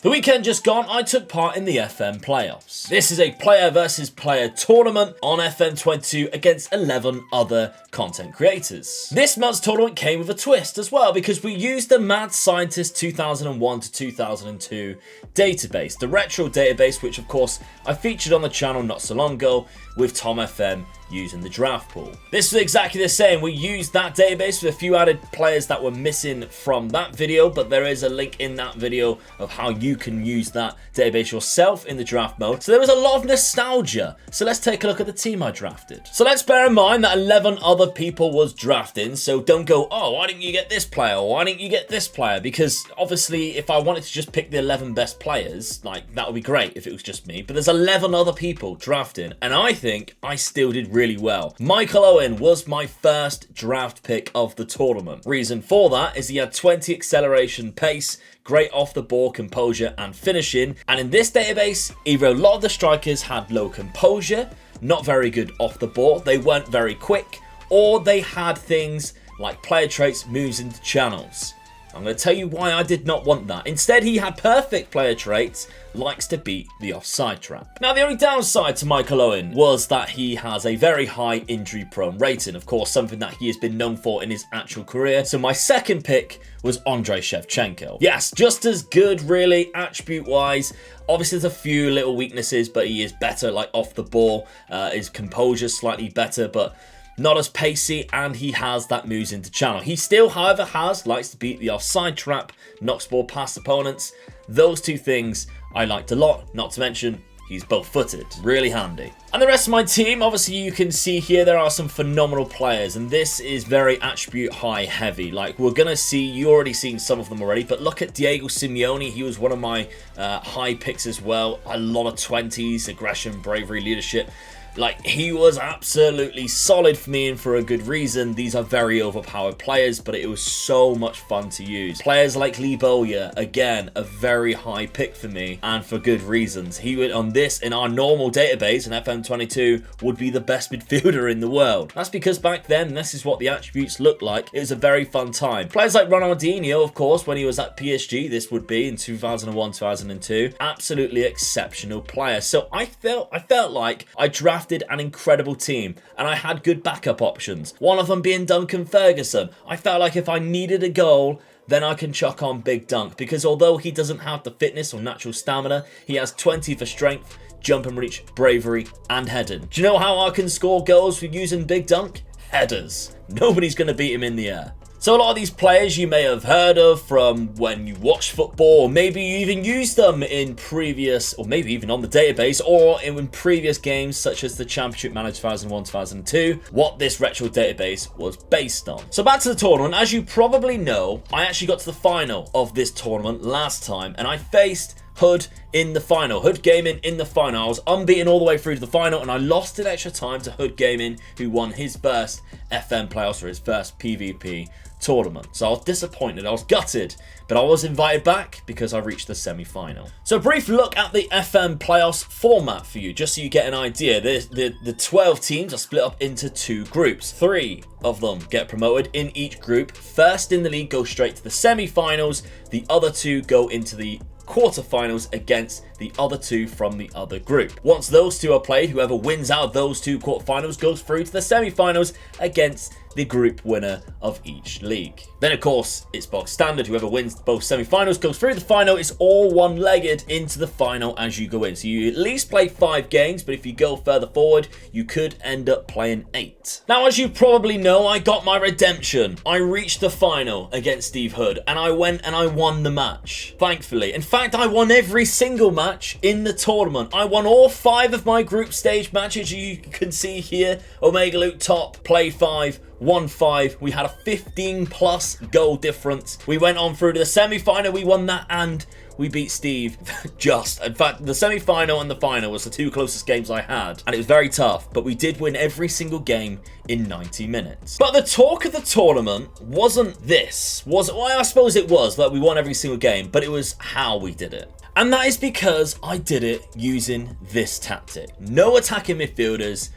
The weekend just gone, I took part in the FM playoffs. This is a player versus player tournament on FM22 against 11 other content creators. This month's tournament came with a twist as well because we used the Mad Scientist 2001 to 2002 database, the retro database, which of course I featured on the channel not so long ago with Tom FM using the draft pool. This was exactly the same. We used that database with a few added players that were missing from that video, but there is a link in that video of how you can use that database yourself in the draft mode. So there was a lot of nostalgia. So let's take a look at the team I drafted. So let's bear in mind that 11 other people was drafting, so don't go, oh, why didn't you get this player? Or why didn't you get this player? Because obviously if I wanted to just pick the 11 best players, like that would be great if it was just me, but there's 11 other people drafting, and I think I still did really well. Michael Owen was my first draft pick of the tournament. Reason for that is he had 20 acceleration pace, great off the ball composure and finishing, and in this database either a lot of the strikers had low composure, not very good off the ball, they weren't very quick, or they had things like player traits, moves into channels. I'm going to tell you why I did not want that. Instead, he had perfect player traits, likes to beat the offside trap. Now, the only downside to Michael Owen was that he has a very high injury-prone rating. Of course, something that he has been known for in his actual career. So my second pick was Andrei Shevchenko. Yes, just as good, really, attribute-wise. Obviously, there's a few little weaknesses, but he is better, like off the ball. His composure slightly better, but not as pacey, and he has that moves into channel. He still, however, likes to beat the offside trap, knocks ball past opponents. Those two things I liked a lot, not to mention he's both-footed, really handy. And the rest of my team, obviously you can see here there are some phenomenal players, and this is very attribute high heavy. Like we're gonna see, you already seen some of them already, but look at Diego Simeone. He was one of my high picks as well. A lot of 20s, aggression, bravery, leadership. Like, he was absolutely solid for me, and for a good reason. These are very overpowered players, but it was so much fun to use. Players like Lee Bowyer, again, a very high pick for me, and for good reasons. He would, on this, in our normal database, in FM22, would be the best midfielder in the world. That's because back then, this is what the attributes looked like. It was a very fun time. Players like Ronaldinho, of course, when he was at PSG, this would be in 2001, 2002. Absolutely exceptional player. So I felt like I drafted an incredible team, and I had good backup options. One of them being Duncan Ferguson. I felt like if I needed a goal, then I can chuck on Big Dunk, because although he doesn't have the fitness or natural stamina, he has 20 for strength, jump and reach, bravery, and heading. Do you know how I can score goals for using Big Dunk? Headers. Nobody's going to beat him in the air. So a lot of these players you may have heard of from when you watch football, or maybe you even used them in previous, or maybe even on the database, or in previous games such as the Championship Manager 2001-2002, what this retro database was based on. So back to the tournament. As you probably know, I actually got to the final of this tournament last time, and I faced Hood in the final. Hood Gaming in the final. I was unbeaten all the way through to the final, and I lost in extra time to Hood Gaming, who won his first FM playoffs, or his first PvP tournament. So I was disappointed, I was gutted, but I was invited back because I reached the semi-final. So a brief look at the FM playoffs format for you, just so you get an idea. The 12 teams are split up into two groups. 3 of them get promoted in each group. First in the league go straight to the semi-finals. The other 2 go into the quarterfinals against the other 2 from the other group. Once those 2 are played, whoever wins out of those 2 quarterfinals goes through to the semi-finals against the group winner of each league. Then of course it's box standard. Whoever wins both semi-finals goes through the final. It's all one-legged into the final as you go in. So you at least play 5 games, but if you go further forward, you could end up playing 8. Now, as you probably know, I got my redemption. I reached the final against Steve Hood, and I went and I won the match, thankfully. In fact, I won every single match in the tournament. I won all 5 of my group stage matches. You can see here, Omega Luke top, play 5, 1-5. We had a 15+ goal difference. We went on through to the semi-final. We won that, and we beat Steve just. In fact, the semi-final and the final was the 2 closest games I had, and it was very tough, but we did win every single game in 90 minutes. But the talk of the tournament wasn't this. Well, I suppose it was that we won every single game, but it was how we did it. And that is because I did it using this tactic. No attacking midfielders,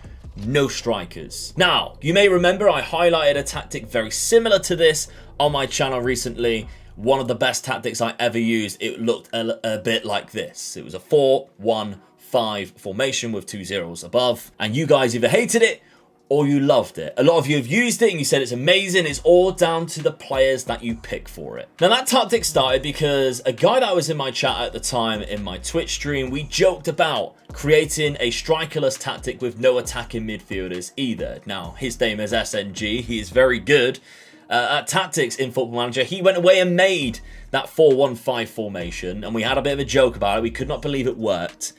no strikers. Now, you may remember I highlighted a tactic very similar to this on my channel recently, one of the best tactics I ever used. It looked a bit like this. It was a 4-1-5 formation with 2 zeros above. And you guys either hated it or you loved it. A lot of you have used it and you said it's amazing. It's all down to the players that you pick for it. Now that tactic started because a guy that was in my chat at the time in my Twitch stream, we joked about creating a strikerless tactic with no attacking midfielders either. Now his name is SNG. He is very good at tactics in Football Manager. He went away and made that 4-1-5 formation and we had a bit of a joke about it. We could not believe it worked.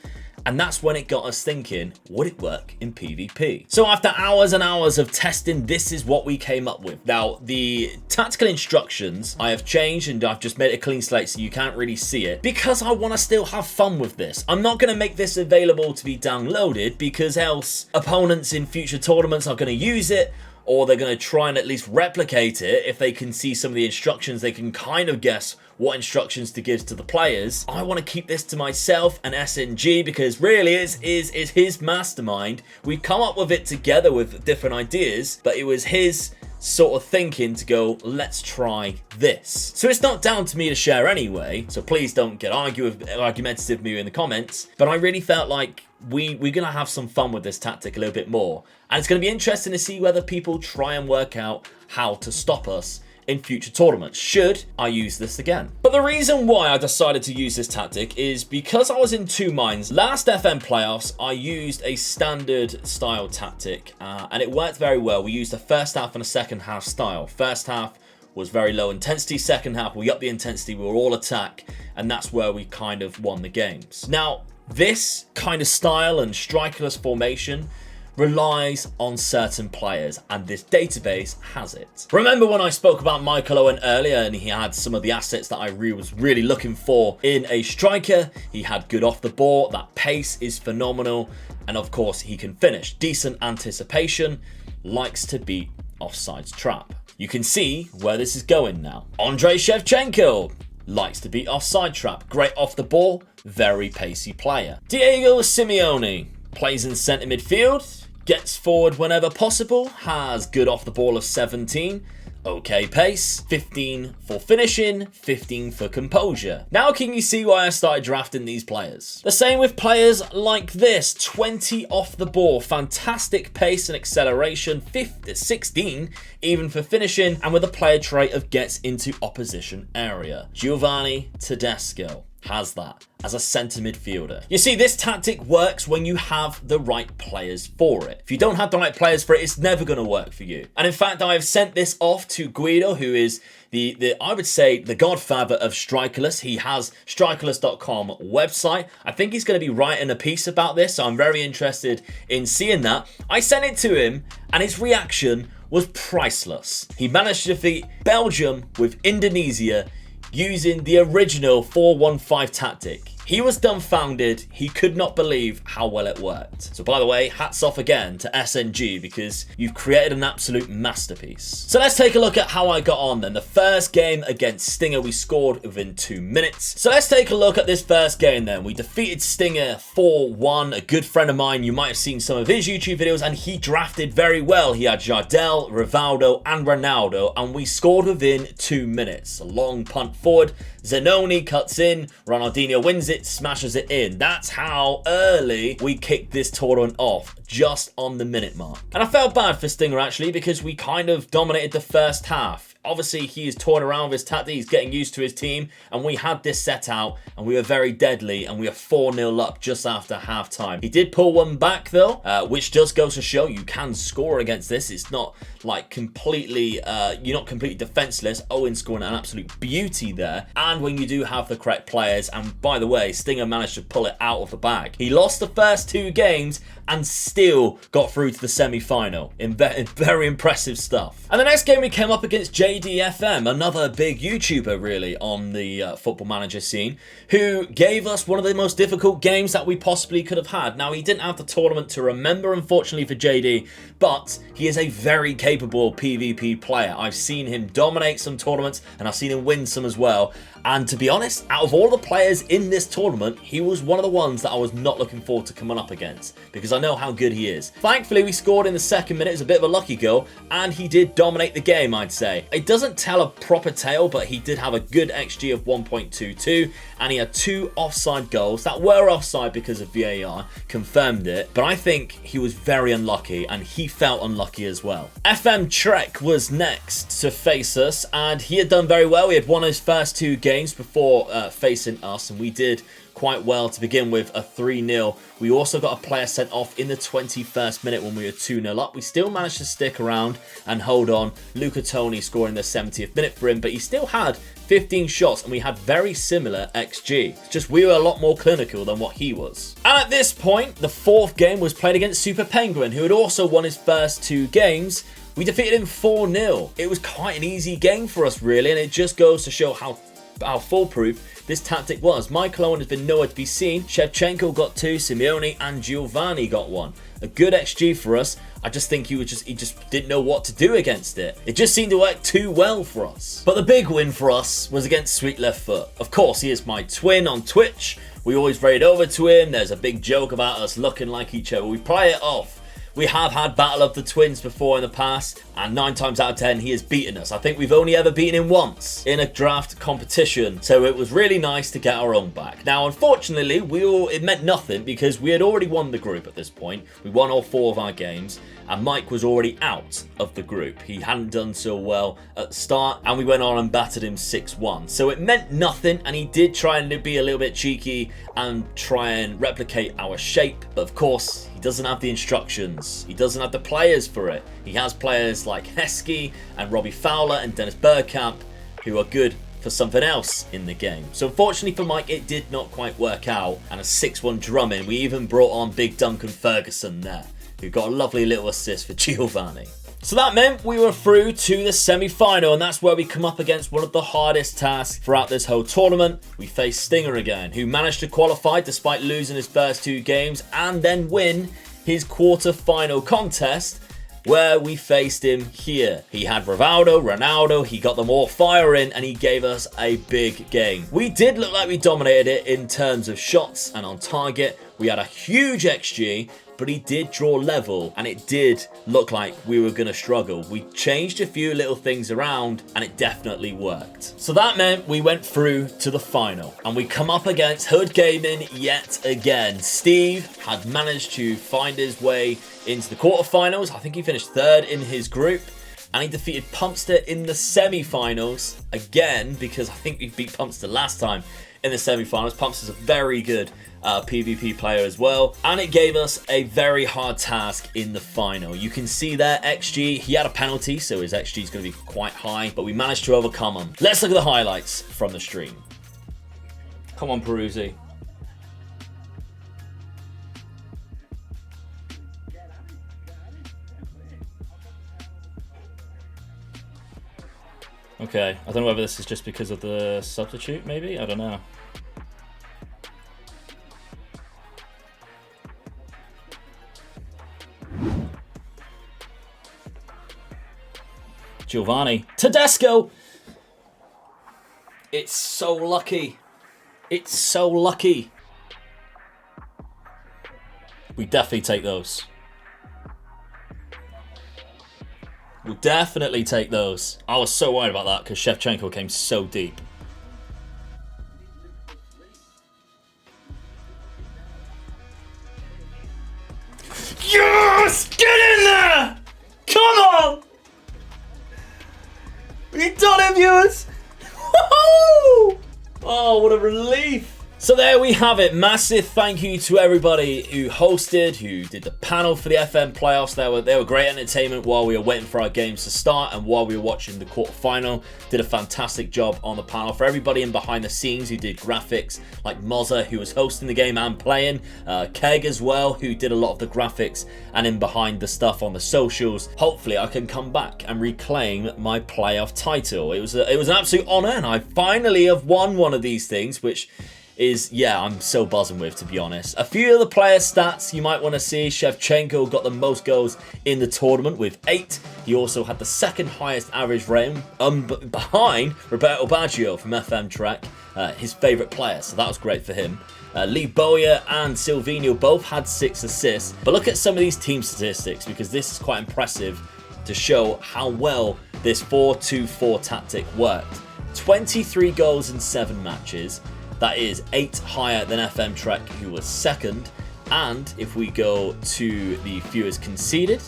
And that's when it got us thinking, would it work in PvP? So after hours and hours of testing, this is what we came up with. Now, the tactical instructions I have changed and I've just made it a clean slate so you can't really see it because I want to still have fun with this. I'm not going to make this available to be downloaded because else opponents in future tournaments are going to use it, or they're going to try and at least replicate it. If they can see some of the instructions, they can kind of guess what instructions to give to the players. I want to keep this to myself and SNG because really it's his mastermind. We come up with it together with different ideas, but it was his sort of thinking to go, let's try this. So it's not down to me to share anyway, so please don't get argumentative with me in the comments, but I really felt like we're going to have some fun with this tactic a little bit more. And it's going to be interesting to see whether people try and work out how to stop us in future tournaments, should I use this again. But the reason why I decided to use this tactic is because I was in two minds. Last FM playoffs, I used a standard style tactic, and it worked very well. We used a first half and a second half style. First half was very low intensity. Second half, we upped the intensity. We were all attack, and that's where we kind of won the games. Now, this kind of style and strikerless formation relies on certain players, and this database has it. Remember when I spoke about Michael Owen earlier and he had some of the assets that I was really looking for in a striker? He had good off the ball, that pace is phenomenal, and of course he can finish. Decent anticipation, likes to beat offsides trap. You can see where this is going now. Andrei Shevchenko likes to beat offside trap. Great off the ball, very pacey player. Diego Simeone plays in centre midfield, gets forward whenever possible, has good off the ball of 17, okay pace, 15 for finishing, 15 for composure. Now can you see why I started drafting these players? The same with players like this, 20 off the ball, fantastic pace and acceleration, 16 even for finishing, and with a player trait of gets into opposition area. Giovanni Tedesco has that as a centre midfielder. You see, this tactic works when you have the right players for it. If you don't have the right players for it, it's never going to work for you. And in fact, I have sent this off to Guido, who is I would say the godfather of Strikerless. He has strikerless.com website. I think he's going to be writing a piece about this, so I'm very interested in seeing that. I sent it to him and his reaction was priceless. He managed to defeat Belgium with Indonesia using the original 4-1-5 tactic. He was dumbfounded. He could not believe how well it worked. So by the way, hats off again to SNG because you've created an absolute masterpiece. So let's take a look at how I got on then. The first game against Stinger, we scored within 2 minutes. So let's take a look at this first game then. We defeated Stinger 4-1. A good friend of mine, you might have seen some of his YouTube videos, and he drafted very well. He had Jardel, Rivaldo and Ronaldo, and we scored within 2 minutes. A long punt forward. Zanoni cuts in, Ronaldinho wins it, smashes it in. That's how early we kicked this tournament off, just on the minute mark. And I felt bad for Stinger actually because we kind of dominated the first half. Obviously, he is torn around with his tactic. He's getting used to his team. And we had this set out. And we were very deadly. And we were 4-0 up just after half-time. He did pull one back, though. Which does go to show you can score against this. It's not like completely... you're not completely defenseless. Owen scoring an absolute beauty there. And when you do have the correct players. And by the way, Stinger managed to pull it out of the bag. He lost the first 2 games and still got through to the semi-final. Very impressive stuff. And the next game we came up against JDFM, another big YouTuber really on the Football Manager scene, who gave us one of the most difficult games that we possibly could have had. Now, he didn't have the tournament to remember, unfortunately for JD, but he is a very capable PvP player. I've seen him dominate some tournaments and I've seen him win some as well. And to be honest, out of all the players in this tournament, he was one of the ones that I was not looking forward to coming up against, because I know how good he is. Thankfully, we scored in the second minute. It was a bit of a lucky goal, and he did dominate the game, I'd say. It doesn't tell a proper tale, but he did have a good XG of 1.22, and he had 2 offside goals that were offside because of VAR, confirmed it, but I think he was very unlucky, and he felt unlucky as well. FM Trek was next to face us, and he had done very well. He had won his first 2 games before facing us, and we did quite well to begin with, a 3-0. We also got a player sent off in the 21st minute when we were 2-0 up. We still managed to stick around and hold on. Luca Toni scoring the 70th minute for him, but he still had 15 shots and we had very similar XG. Just we were a lot more clinical than what he was. And at this point, the 4th game was played against Super Penguin, who had also won his first 2 games. We defeated him 4-0. It was quite an easy game for us, really, and it just goes to show how foolproof this tactic was. Michael Owen has been nowhere to be seen. Shevchenko got 2, Simeone and Giovanni got 1. A good XG for us. I just think he just didn't know what to do against it. It just seemed to work too well for us. But the big win for us was against Sweet Left Foot. Of course, he is my twin on Twitch. We always raid over to him. There's a big joke about us looking like each other. We play it off. We have had Battle of the Twins before in the past, and 9 times out of 10 he has beaten us. I think we've only ever beaten him once in a draft competition, so it was really nice to get our own back. Now, unfortunately, it meant nothing because we had already won the group at this point. We won all 4 of our games, and Mike was already out of the group. He hadn't done so well at the start, and we went on and battered him 6-1. So it meant nothing, and he did try and be a little bit cheeky and try and replicate our shape, but of course, he doesn't have the instructions. He doesn't have the players for it. He has players like Heskey and Robbie Fowler and Dennis Bergkamp who are good for something else in the game. So unfortunately for Mike, it did not quite work out, and a 6-1 drumming. We even brought on big Duncan Ferguson there, who got a lovely little assist for Giovanni. So that meant we were through to the semi-final, and that's where we come up against one of the hardest tasks throughout this whole tournament. We face Stinger again, who managed to qualify despite losing his first 2 games and then win his quarter-final contest where we faced him here. He had Ronaldo, he got them all firing, and he gave us a big game. We did look like we dominated it in terms of shots and on target. We had a huge XG, but he did draw level, and it did look like we were going to struggle. We changed a few little things around, and it definitely worked. So that meant we went through to the final, and we come up against Hood Gaming yet again. Steve had managed to find his way into the quarterfinals. I think he finished 3rd in his group, and he defeated Pumpster in the semi-finals again, because I think we beat Pumpster last time in the semi-finals. Pumpster's a very good PvP player as well, and it gave us a very hard task in the final. You can see there XG, he had a penalty, so his XG is going to be quite high, but we managed to overcome him. Let's look at the highlights from the stream. Come on, Peruzzi. Okay, I don't know whether this is just because of the substitute, maybe? I don't know. Giovanni. Tedesco! It's so lucky. It's so lucky. We definitely take those. We'll definitely take those. I was so worried about that because Shevchenko came so deep. Yes! Get in there! Come on! We done it, viewers! Woo-hoo! Oh, what a relief! So there we have it. Massive thank you to everybody who hosted, who did the panel for the FM playoffs. They were great entertainment while we were waiting for our games to start and while we were watching the quarterfinal. Did a fantastic job on the panel. For everybody in behind the scenes who did graphics, like Mozza, who was hosting the game and playing, Keg as well, who did a lot of the graphics and in behind the stuff on the socials. Hopefully I can come back and reclaim my playoff title. It was an absolute honor, and I finally have won one of these things, which is, yeah, I'm so buzzing with, to be honest. A few of the player stats you might want to see. Shevchenko got the most goals in the tournament with 8. He also had the second highest average rating, behind Roberto Baggio from FM Track, his favourite player, so that was great for him. Lee Bowyer and Silvino both had 6 assists. But look at some of these team statistics, because this is quite impressive to show how well this 4-2-4 tactic worked. 23 goals in 7 matches. That is 8 higher than FM Trek, who was second. And if we go to the fewest conceded,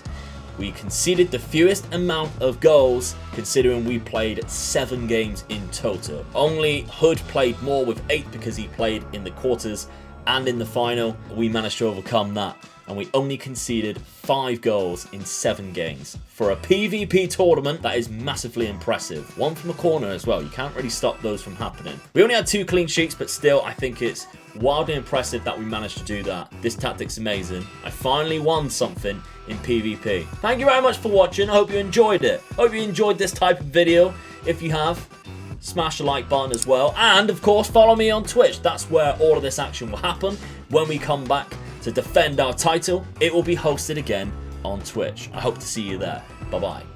we conceded the fewest amount of goals, considering we played 7 games in total. Only Hood played more with 8 because he played in the quarters and in the final. We managed to overcome that, and we only conceded 5 goals in 7 games. For a PvP tournament, that is massively impressive. 1 from a corner as well. You can't really stop those from happening. We only had 2 clean sheets, but still, I think it's wildly impressive that we managed to do that. This tactic's amazing. I finally won something in PvP. Thank you very much for watching. I hope you enjoyed it. Hope you enjoyed this type of video. If you have, smash the like button as well. And, of course, follow me on Twitch. That's where all of this action will happen. When we come back to defend our title, it will be hosted again on Twitch. I hope to see you there. Bye-bye.